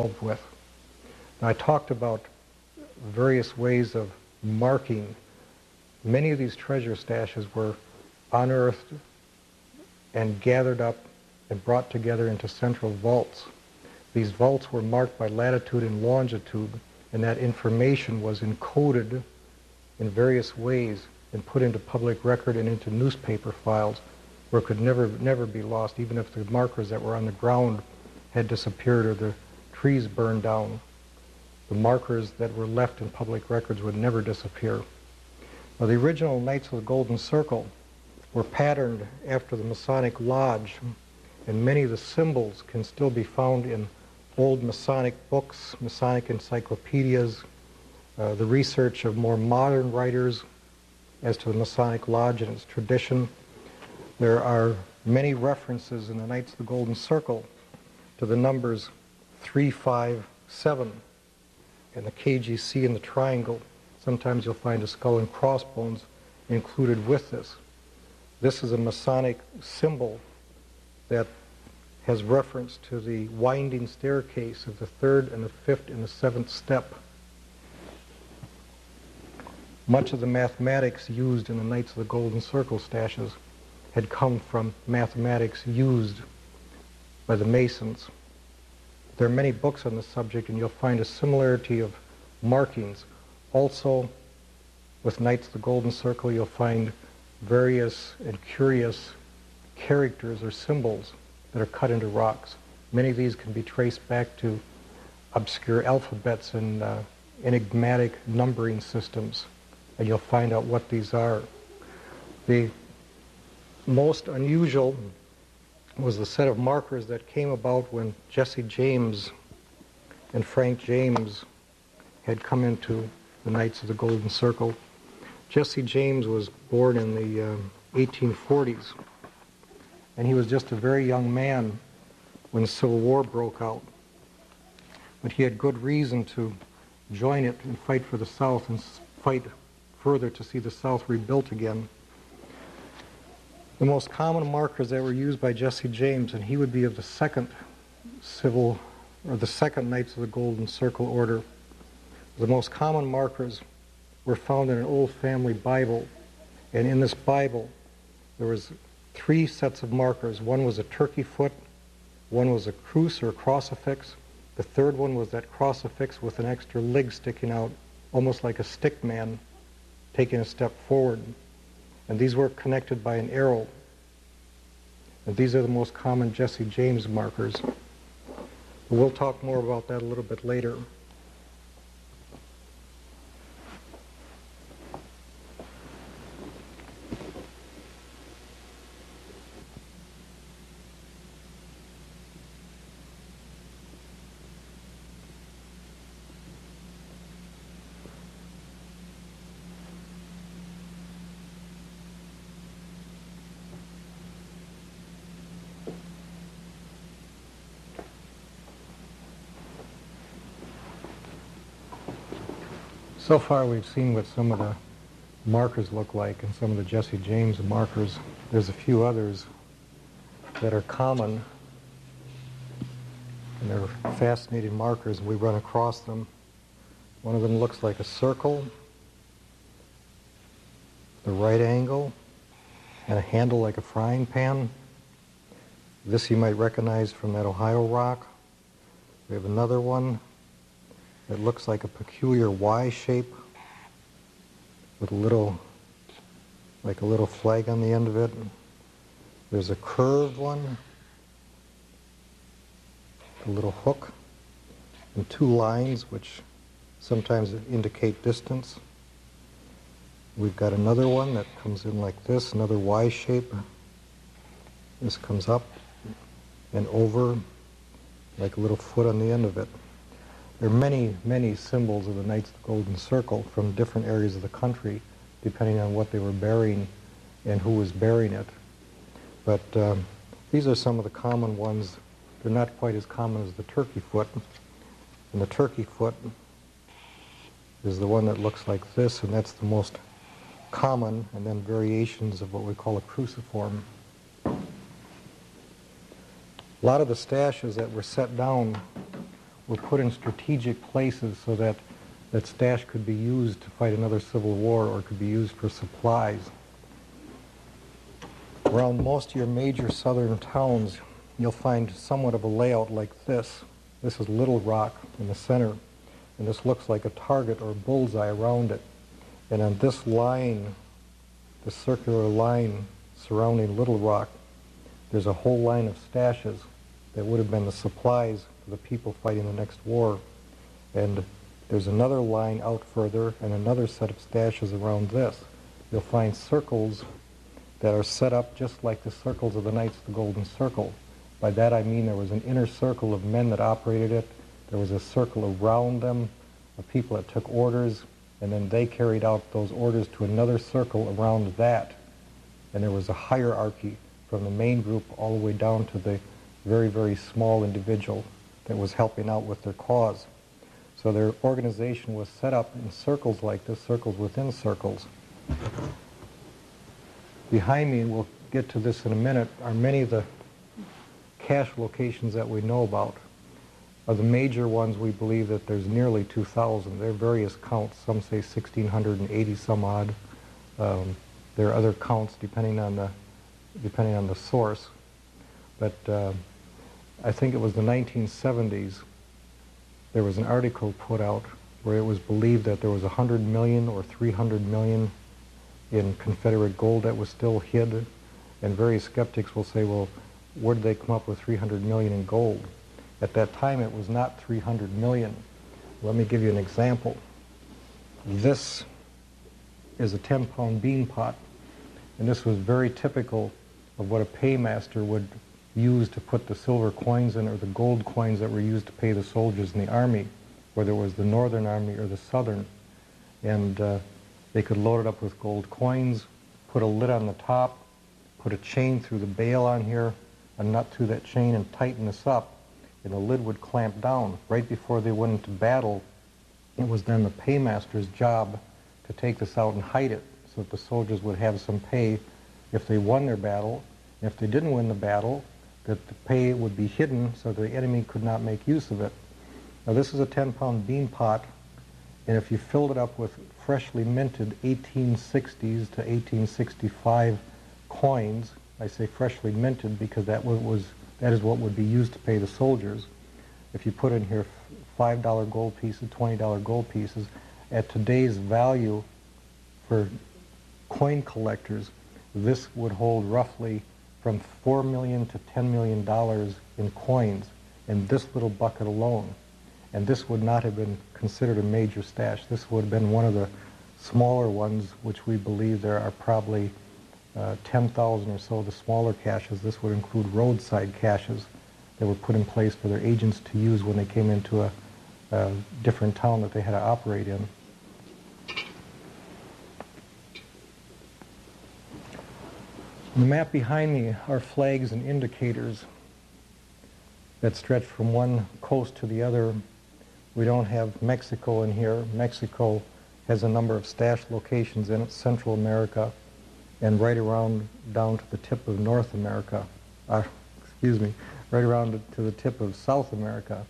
involved with. Now, I talked about various ways of marking. Many of these treasure stashes were unearthed and gathered up and brought together into central vaults. These vaults were marked by latitude and longitude, and that information was encoded in various ways and put into public record and into newspaper files where it could never be lost, even if the markers that were on the ground had disappeared or the trees burned down. The markers that were left in public records would never disappear. Now, the original Knights of the Golden Circle were patterned after the Masonic Lodge, and many of the symbols can still be found in old Masonic books, Masonic encyclopedias, the research of more modern writers as to the Masonic Lodge and its tradition. There are many references in the Knights of the Golden Circle to the numbers 357 and the KGC and the triangle. Sometimes you'll find a skull and crossbones included with this. This is a Masonic symbol that has reference to the winding staircase of the third and the fifth and the seventh step. Much of the mathematics used in the Knights of the Golden Circle stashes had come from mathematics used by the Masons. There are many books on the subject, and you'll find a similarity of markings. Also, with Knights of the Golden Circle, you'll find various and curious characters or symbols that are cut into rocks. Many of these can be traced back to obscure alphabets and enigmatic numbering systems, and you'll find out what these are. The most unusual was the set of markers that came about when Jesse James and Frank James had come into the Knights of the Golden Circle. Jesse James was born in the 1840s, and he was just a very young man when the Civil War broke out. But he had good reason to join it and fight for the South and fight further to see the South rebuilt again. The most common markers that were used by Jesse James, and he would be of the second Knights of the Golden Circle order. The most common markers were found in an old family Bible, and in this Bible there was 3 sets of markers. One was a turkey foot, one was a cruce or a crucifix, the third one was that crucifix with an extra leg sticking out, almost like a stick man taking a step forward. And these were connected by an arrow. And these are the most common Jesse James markers. But we'll talk more about that a little bit later. So far we've seen what some of the markers look like and some of the Jesse James markers. There's a few others that are common, and they're fascinating markers. We run across them. One of them looks like a circle, the right angle, and a handle like a frying pan. This you might recognize from that Ohio rock. We have another one that looks like a peculiar Y shape with like a little flag on the end of it. There's a curved one, a little hook, and 2 lines which sometimes indicate distance. We've got another one that comes in like this, another Y shape. This comes up and over like a little foot on the end of it. There are many, many symbols of the Knights of the Golden Circle from different areas of the country, depending on what they were bearing and who was bearing it. But these are some of the common ones. They're not quite as common as the turkey foot. And the turkey foot is the one that looks like this, and that's the most common, and then variations of what we call a cruciform. A lot of the stashes that were set down were put in strategic places so that that stash could be used to fight another civil war or could be used for supplies. Around most of your major southern towns, you'll find somewhat of a layout like this. This is Little Rock in the center, and this looks like a target or a bullseye around it. And on this line, the circular line surrounding Little Rock, there's a whole line of stashes that would have been the supplies for the people fighting the next war. And there's another line out further and another set of stashes around this. You'll find circles that are set up just like the circles of the Knights of the Golden Circle. By that I mean there was an inner circle of men that operated it. There was a circle around them of people that took orders, and then they carried out those orders to another circle around that. And there was a hierarchy from the main group all the way down to the very, very small individual that was helping out with their cause. So their organization was set up in circles like this, circles within circles. Behind me, and we'll get to this in a minute, are many of the cache locations that we know about. Of the major ones, we believe that there's nearly 2,000. There are various counts. Some say 1,680 some odd. There are other counts depending on the source. But I think it was the 1970s, there was an article put out where it was believed that there was 100 million or 300 million in Confederate gold that was still hid. And various skeptics will say, well, where did they come up with 300 million in gold? At that time, it was not 300 million. Let me give you an example. This is a 10-pound bean pot, and this was very typical of what a paymaster would use to put the silver coins in, or the gold coins that were used to pay the soldiers in the army, whether it was the Northern Army or the Southern. And they could load it up with gold coins, put a lid on the top, put a chain through the bale on here, a nut through that chain, and tighten this up, and the lid would clamp down. Right before they went into battle, it was then the paymaster's job to take this out and hide it so that the soldiers would have some pay if they won their battle. And if they didn't win the battle, that the pay would be hidden so the enemy could not make use of it. Now this is a 10-pound bean pot, and if you filled it up with freshly minted 1860s to 1865 coins, I say freshly minted because that is what would be used to pay the soldiers. If you put in here $5 gold pieces, $20 gold pieces, at today's value for coin collectors, this would hold roughly from $4 million to $10 million in coins in this little bucket alone. And this would not have been considered a major stash. This would have been one of the smaller ones, which we believe there are probably 10,000 or so of the smaller caches. This would include roadside caches that were put in place for their agents to use when they came into a different town that they had to operate in. On the map behind me are flags and indicators that stretch from one coast to the other. We don't have Mexico in here. Mexico has a number of stash locations in it, Central America, and right around down to the tip of North America. Right around to the tip of South America.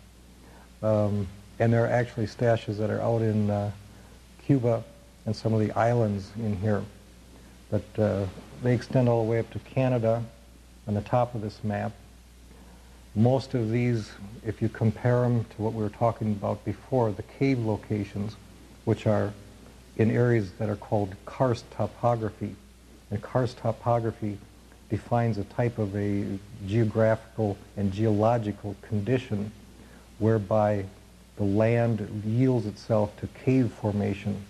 And there are actually stashes that are out in Cuba and some of the islands in here. But they extend all the way up to Canada on the top of this map. Most of these, if you compare them to what we were talking about before, the cave locations, which are in areas that are called karst topography. And karst topography defines a type of a geographical and geological condition whereby the land yields itself to cave formation.